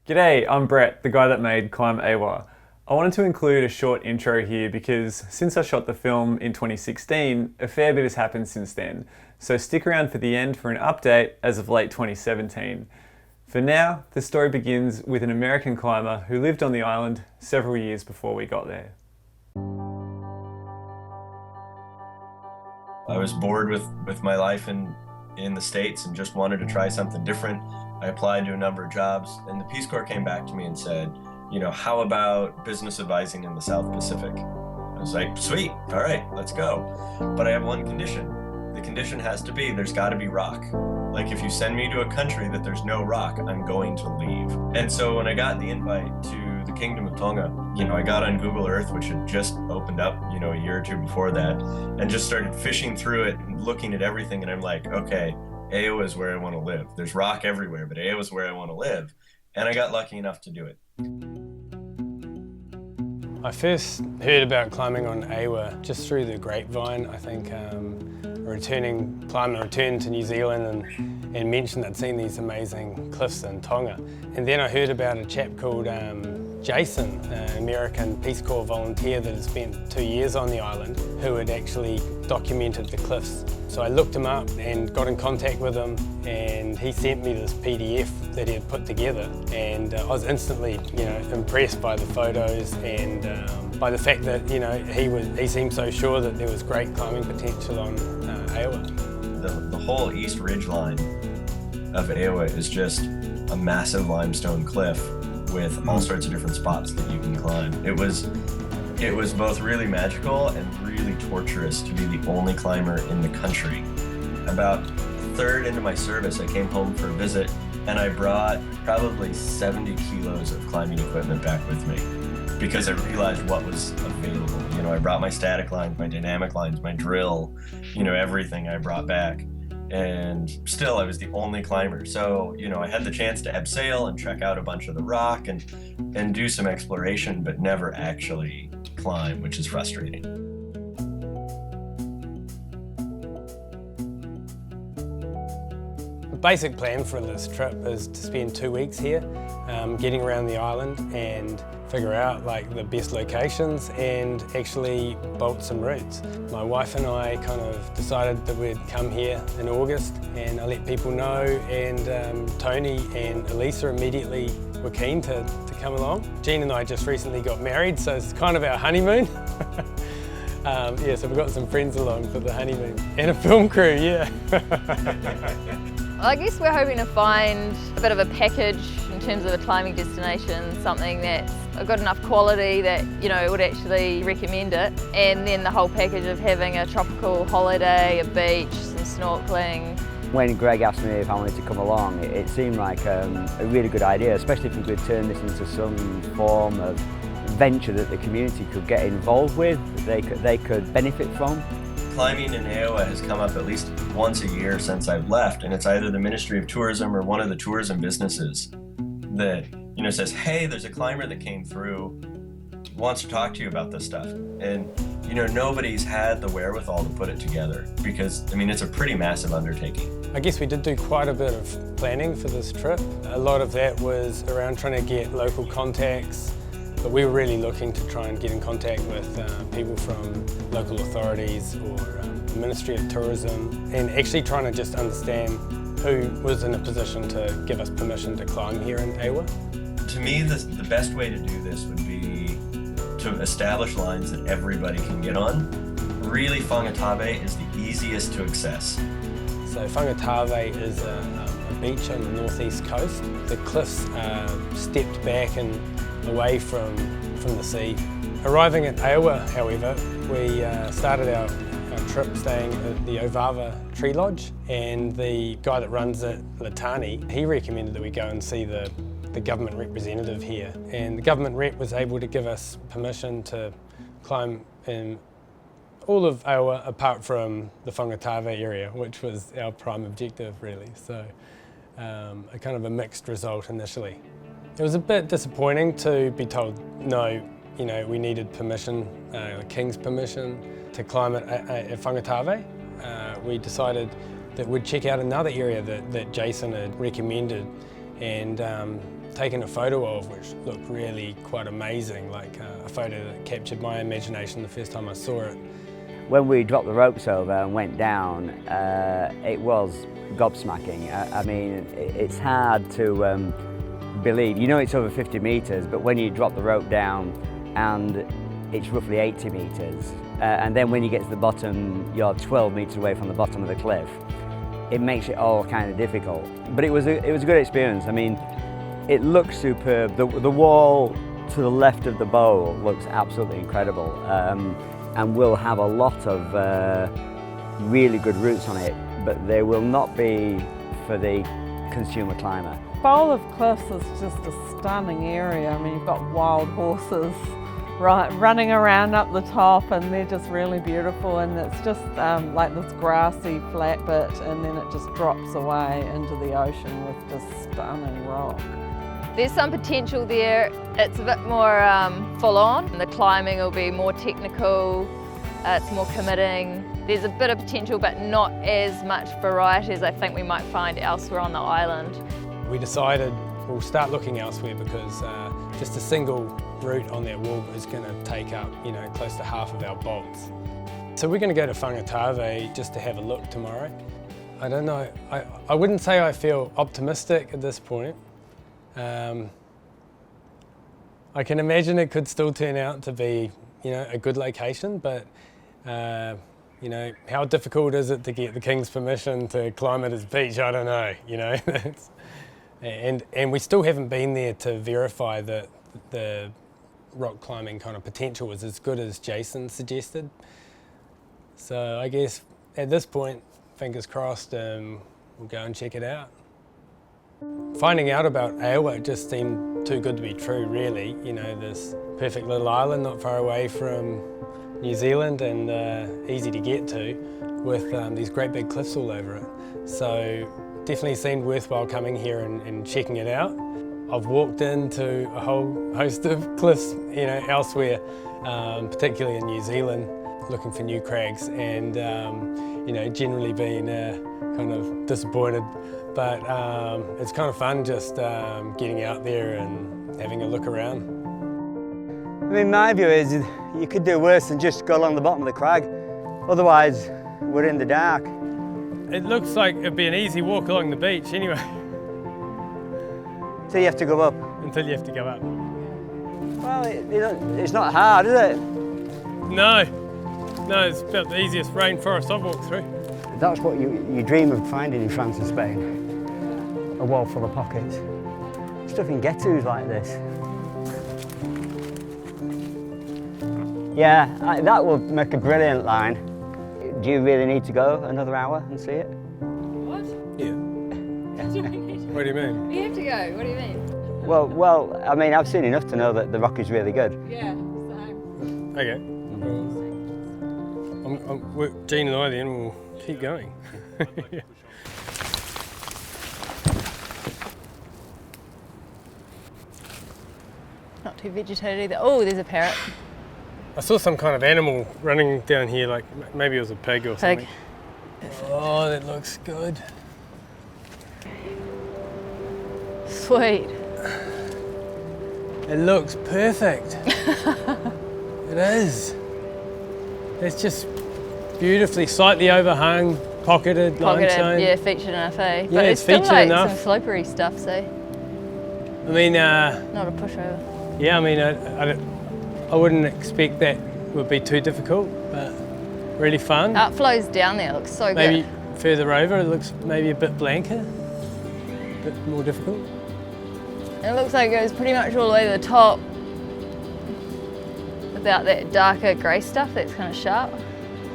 G'day, I'm Brett, the guy that made Climb Awa. I wanted to include a short intro here because since I shot the film in 2016, a fair bit has happened since then. So stick around for the end for an update as of late 2017. For now, the story begins with an American climber who lived on the island several years before we got there. I was bored with my life in the States and just wanted to try something different. I applied to a number of jobs, and the Peace Corps came back to me and said, how about business advising in the South Pacific? I was like, sweet, all right, let's go. But I have one condition. The condition has to be, there's gotta be rock. Like if you send me to a country that there's no rock, I'm going to leave. And so when I got the invite to the Kingdom of Tonga, I got on Google Earth, which had just opened up, a year or two before that, and just started fishing through it and looking at everything. And I'm like, okay, Awa is where I want to live. There's rock everywhere, but Awa is where I want to live. And I got lucky enough to do it. I first heard about climbing on Awa just through the grapevine. I think a returning climber returned to New Zealand and mentioned I'd seen these amazing cliffs in Tonga. And then I heard about a chap called Jason, an American Peace Corps volunteer that had spent 2 years on the island, who had actually documented the cliffs. So I looked him up and got in contact with him, and he sent me this PDF that he had put together, and I was instantly, impressed by the photos and by the fact that, he seemed so sure that there was great climbing potential on Awa. The whole east ridge line of Awa is just a massive limestone cliff with all sorts of different spots that you can climb. It was both really magical and really torturous to be the only climber in the country. About a third into my service, I came home for a visit, and I brought probably 70 kilos of climbing equipment back with me because I realized what was available. I brought my static lines, my dynamic lines, my drill, everything I brought back. And still I was the only climber. So, I had the chance to abseil and check out a bunch of the rock and do some exploration, but never actually climb, which is frustrating. The basic plan for this trip is to spend 2 weeks here, getting around the island and figure out the best locations and actually bolt some routes. My wife and I kind of decided that we'd come here in August, and I let people know, and Tony and Elisa immediately were keen to come along. Jean and I just recently got married, so it's kind of our honeymoon. So we've got some friends along for the honeymoon. And a film crew, yeah. I guess we're hoping to find a bit of a package in terms of a climbing destination, something that's got enough quality that, would actually recommend it. And then the whole package of having a tropical holiday, a beach, some snorkeling. When Greg asked me if I wanted to come along, it seemed like a really good idea, especially if we could turn this into some form of venture that the community could get involved with, that they could benefit from. Climbing in Awa has come up at least once a year since I've left, and it's either the Ministry of Tourism or one of the tourism businesses that says, hey, there's a climber that came through, wants to talk to you about this stuff. And nobody's had the wherewithal to put it together because it's a pretty massive undertaking. I guess we did do quite a bit of planning for this trip. A lot of that was around trying to get local contacts, but we were really looking to try and get in contact with people from local authorities or the Ministry of Tourism, and actually trying to just understand who was in a position to give us permission to climb here in Awa. To me, the best way to do this would be to establish lines that everybody can get on. Really, Fungafue is the easiest to access. So Fungafue is a beach on the northeast coast. The cliffs are stepped back and away from the sea. Arriving at Awa, however, we started our trip staying at the Ovava Tree Lodge, and the guy that runs it, Latani, he recommended that we go and see the government representative here, and the government rep was able to give us permission to climb in all of Awa apart from the Fungafue area, which was our prime objective really. So a kind of a mixed result initially. It was a bit disappointing to be told no, we needed permission, the King's permission to climb at Fungafue. We decided that we'd check out another area that Jason had recommended, and taken a photo of, which looked really quite amazing, like a photo that captured my imagination the first time I saw it. When we dropped the ropes over and went down, it was gobsmacking. I mean, it's hard to believe. You know it's over 50 metres, but when you drop the rope down and it's roughly 80 metres, and then when you get to the bottom, you're 12 metres away from the bottom of the cliff, it makes it all kind of difficult. But it was a good experience. I mean, it looks superb. The wall to the left of the bow looks absolutely incredible, and will have a lot of really good routes on it, but they will not be for the consumer climber. Bowl of Cliffs is just a stunning area. I mean, you've got wild horses running around up the top, and they're just really beautiful, and it's just like this grassy flat bit, and then it just drops away into the ocean with just stunning rock. There's some potential there. It's a bit more full on. The climbing will be more technical, it's more committing. There's a bit of potential, but not as much variety as I think we might find elsewhere on the island. We decided we'll start looking elsewhere because just a single route on that wall is going to take up, close to half of our bolts. So we're going to go to Fungafue just to have a look tomorrow. I don't know, I wouldn't say I feel optimistic at this point. I can imagine it could still turn out to be, a good location, but how difficult is it to get the King's permission to climb at his beach? I don't know, and we still haven't been there to verify that the rock climbing kind of potential was as good as Jason suggested. So I guess at this point, fingers crossed, we'll go and check it out. Finding out about Aowa just seemed too good to be true, really. This perfect little island not far away from New Zealand and easy to get to, with these great big cliffs all over it. So definitely seemed worthwhile coming here and checking it out. I've walked into a whole host of cliffs, elsewhere, particularly in New Zealand, looking for new crags, and generally been kind of disappointed. But it's kind of fun just getting out there and having a look around. I mean, my view is you could do worse than just go along the bottom of the crag. Otherwise, we're in the dark. It looks like it'd be an easy walk along the beach anyway. Until you have to go up. Until you have to go up. Well, it's not hard, is it? No, it's about the easiest rainforest I've walked through. That's what you dream of finding in France and Spain. A wall full of pockets. Stuff in ghettos like this. Yeah, that will make a brilliant line. Do you really need to go another hour and see it? What? Yeah. What do you mean? You have to go, what do you mean? Well, I mean, I've seen enough to know that the rock is really good. Yeah, same. Okay. Jean and I then will keep going. Yeah. Not too vegetated either. Oh, there's a parrot. I saw some kind of animal running down here, like maybe it was a pig or something. Oh, that looks good. Sweet. It looks perfect. It is. It's just beautifully, slightly overhung, pocketed limestone. Yeah, featured enough, eh? Yeah, but it's still featured like enough. some slopery stuff, so. I mean, Not a pushover. yeah, I mean, I wouldn't expect that would be too difficult, but really fun. How it flows down there, it looks so Maybe good. further over, it looks maybe a bit blanker, a bit more difficult. And it looks like it goes pretty much all the way to the top without that darker grey stuff that's kind of sharp.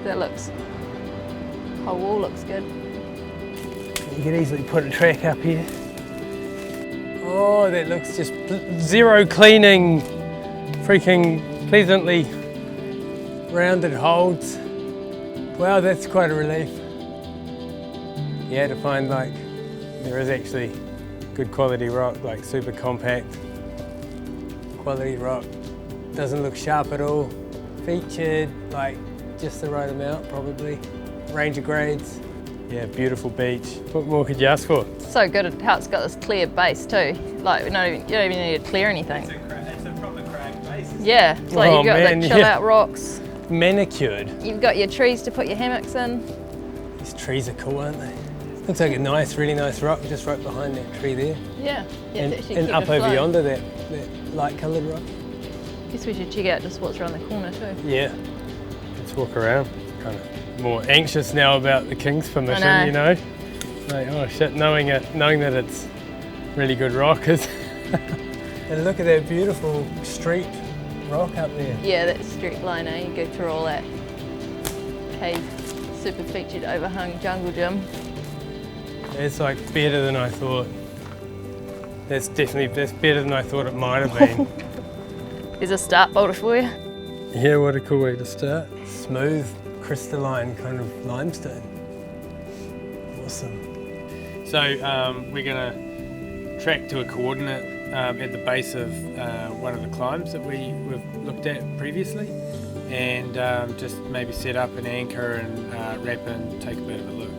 That looks, whole wall looks good. You can easily put a track up here. Oh, that looks just zero cleaning, freaking pleasantly rounded holds. Wow, that's quite a relief. Yeah, to find like, there is actually good quality rock, like super compact quality rock. Doesn't look sharp at all. Featured like just the right amount probably. Range of grades, Yeah, beautiful beach. What more could you ask for? So good at how it's got this clear base too. Like you don't even need to clear anything. It's a proper crag base. Yeah, it's like you've got the chill out rocks. Manicured. You've got your trees to put your hammocks in. These trees are cool, aren't they? Looks like a nice, really nice rock just right behind that tree there. Yeah, yeah. And up over yonder, that light coloured rock. Guess we should check out just what's around the corner too. Yeah, let's walk around. Kind of more anxious now about the King's permission, you know? Like, oh shit, knowing that it's really good rock is. And look at that beautiful street rock up there. Yeah, that street line, eh? You go through all that cave, super featured overhung jungle gym. It's like better than I thought. That's better than I thought it might have been. There's a start boulder for you. Yeah, what a cool way to start. Smooth, crystalline kind of limestone. Awesome. So we're gonna track to a coordinate at the base of one of the climbs that we've looked at previously, and just maybe set up an anchor and wrap and take a bit of a look.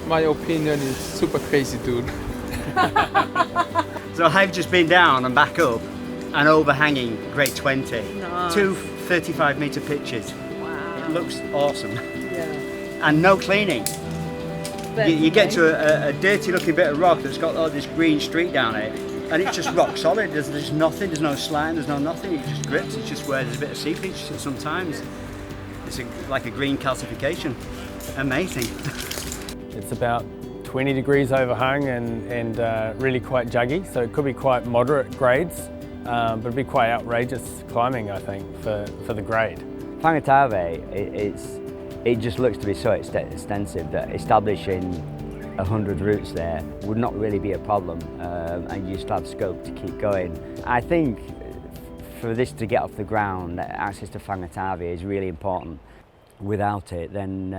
My opinion is super crazy, dude. So I've just been down and back up and overhanging grade 20. Nice. Two 35-metre pitches. Wow. It looks awesome. Yeah. And no cleaning. You get to a dirty looking bit of rock that's got all this green streak down it, and it's just rock solid. There's nothing, there's no slime, there's no nothing. It just grips. It's just where there's a bit of seepage sometimes. It's like a green calcification. Amazing. It's about 20 degrees overhung and really quite juggy, so it could be quite moderate grades, but it'd be quite outrageous climbing, I think, for the grade. Fungafue, it just looks to be so extensive that establishing 100 routes there would not really be a problem, and you still have scope to keep going. I think for this to get off the ground, access to Fungafue is really important. Without it, then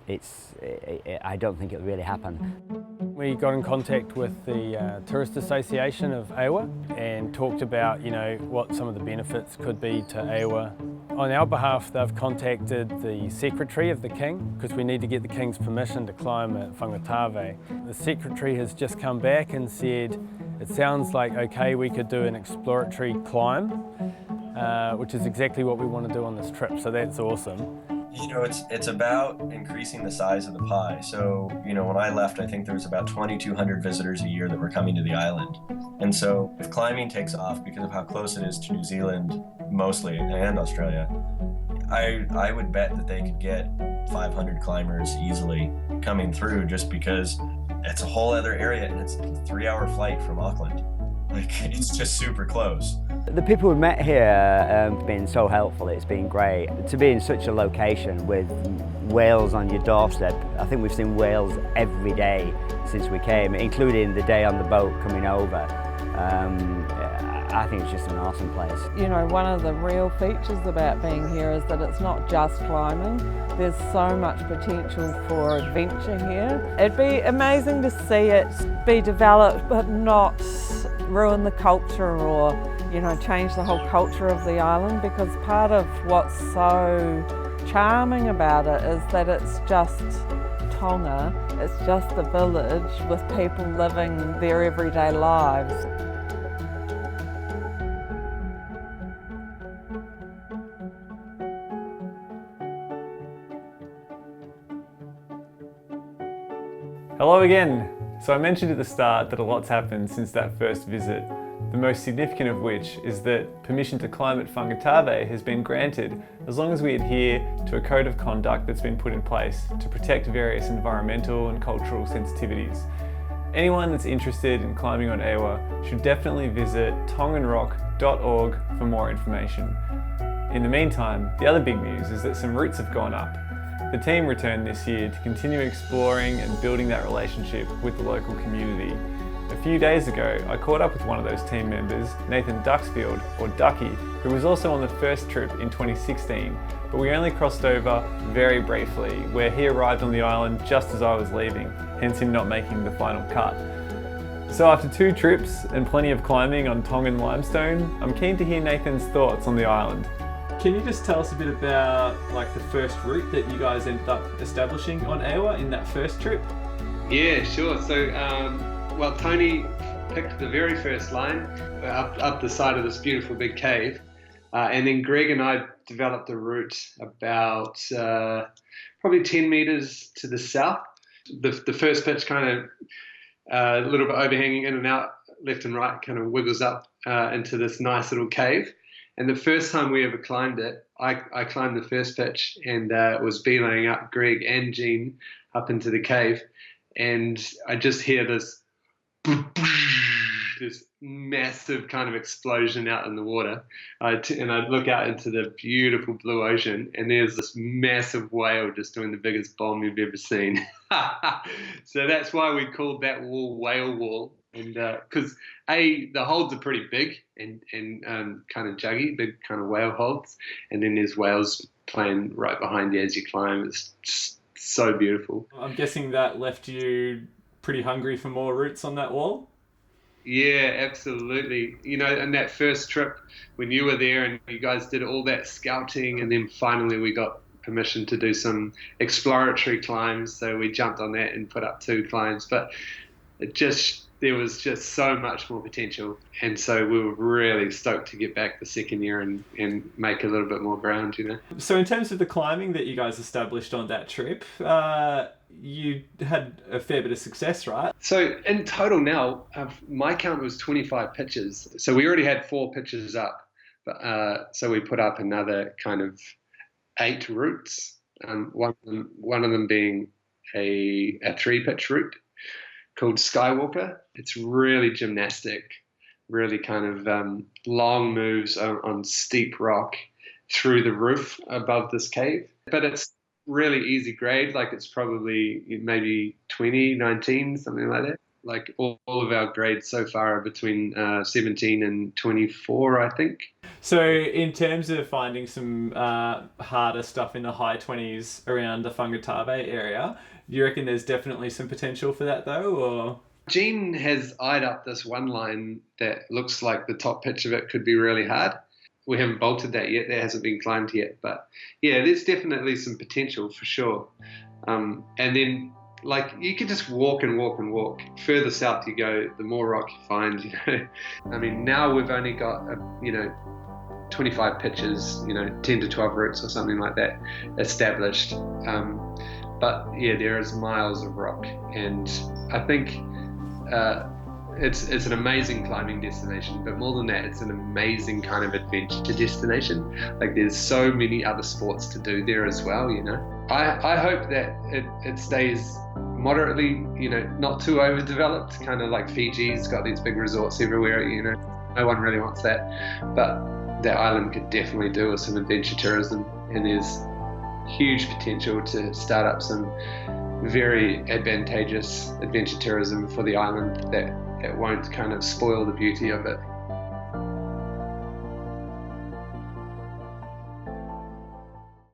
I don't think it'll really happen. We got in contact with the Tourist Association of Ewa and talked about, you know, what some of the benefits could be to Ewa. On our behalf, they've contacted the Secretary of the King, because we need to get the King's permission to climb at Fungafue. The Secretary has just come back and said, it sounds like okay, we could do an exploratory climb, which is exactly what we want to do on this trip, so that's awesome. You know, it's about increasing the size of the pie. So, you know, when I left, I think there was about 2,200 visitors a year that were coming to the island. And so if climbing takes off because of how close it is to New Zealand, mostly, and Australia, I would bet that they could get 500 climbers easily coming through, just because it's a whole other area and it's a 3-hour flight from Auckland. Like, it's just super close. The people we've met here have been so helpful. It's been great to be in such a location with whales on your doorstep. I think we've seen whales every day since we came, including the day on the boat coming over. I think it's just an awesome place. You know, one of the real features about being here is that it's not just climbing. There's so much potential for adventure here. It'd be amazing to see it be developed but not ruin the culture or, you know, change the whole culture of the island, because part of what's so charming about it is that it's just Tonga. It's just a village with people living their everyday lives. Hello again. So I mentioned at the start that a lot's happened since that first visit, the most significant of which is that permission to climb at Fungafue has been granted as long as we adhere to a code of conduct that's been put in place to protect various environmental and cultural sensitivities. Anyone that's interested in climbing on Ewa should definitely visit tonganrock.org for more information. In the meantime, the other big news is that some routes have gone up. The team returned this year to continue exploring and building that relationship with the local community. A few days ago, I caught up with one of those team members, Nathan Duxfield, or Ducky, who was also on the first trip in 2016, but we only crossed over very briefly, where he arrived on the island just as I was leaving, hence him not making the final cut. So after 2 trips and plenty of climbing on Tongan limestone, I'm keen to hear Nathan's thoughts on the island. can you just tell us a bit about like the first route that you guys ended up establishing on Ewa in that first trip? Yeah, sure. So, well, Tony picked the very first line up the side of this beautiful big cave, and then Greg and I developed a route about probably 10 meters to the south. The first pitch kind of a little bit overhanging in and out, left and right, kind of wiggles up into this nice little cave. And the first time we ever climbed it, I climbed the first pitch and was belaying up Greg and Jean up into the cave. And I just hear this massive kind of explosion out in the water. And I look out into the beautiful blue ocean, and there's this massive whale just doing the biggest bomb you've ever seen. So that's why we called that wall Whale Wall. And because the holds are pretty big and kind of juggy, big kind of whale holds, and then there's whales playing right behind you as you climb. It's just so beautiful. I'm guessing that left you pretty hungry for more routes on that wall? Yeah, absolutely. You know, in that first trip when you were there and you guys did all that scouting, and then finally we got permission to do some exploratory climbs, so we jumped on that and put up 2 climbs. But there was just so much more potential, and so we were really stoked to get back the second year and make a little bit more ground, you know. So in terms of the climbing that you guys established on that trip, you had a fair bit of success, right? So in total now, my count was 25 pitches. So we already had 4 pitches up, but so we put up another kind of 8 routes. One of them being a 3-pitch route called Skywalker. It's really gymnastic, really kind of long moves on steep rock through the roof above this cave. But it's really easy grade, like it's probably maybe 20, 19, something like that. Like all of our grades so far are between 17 and 24, I think. So in terms of finding some harder stuff in the high 20s around the Fungafue area, do you reckon there's definitely some potential for that though, or? Jean has eyed up this one line that looks like the top pitch of it could be really hard. We haven't bolted that yet. That hasn't been climbed yet. But yeah, there's definitely some potential for sure. And then like you can just walk and walk and walk. Further south you go, the more rock you find, you know. I mean, now we've only got, 25 pitches, 10 to 12 routes or something like that established. But yeah, there is miles of rock, and I think it's an amazing climbing destination, but more than that, it's an amazing kind of adventure destination. Like there's so many other sports to do there as well, you know. I hope that it stays moderately, not too overdeveloped, kind of like Fiji's got these big resorts everywhere, no one really wants that. But that island could definitely do with some adventure tourism, and there's huge potential to start up some very advantageous adventure tourism for the island that won't kind of spoil the beauty of it.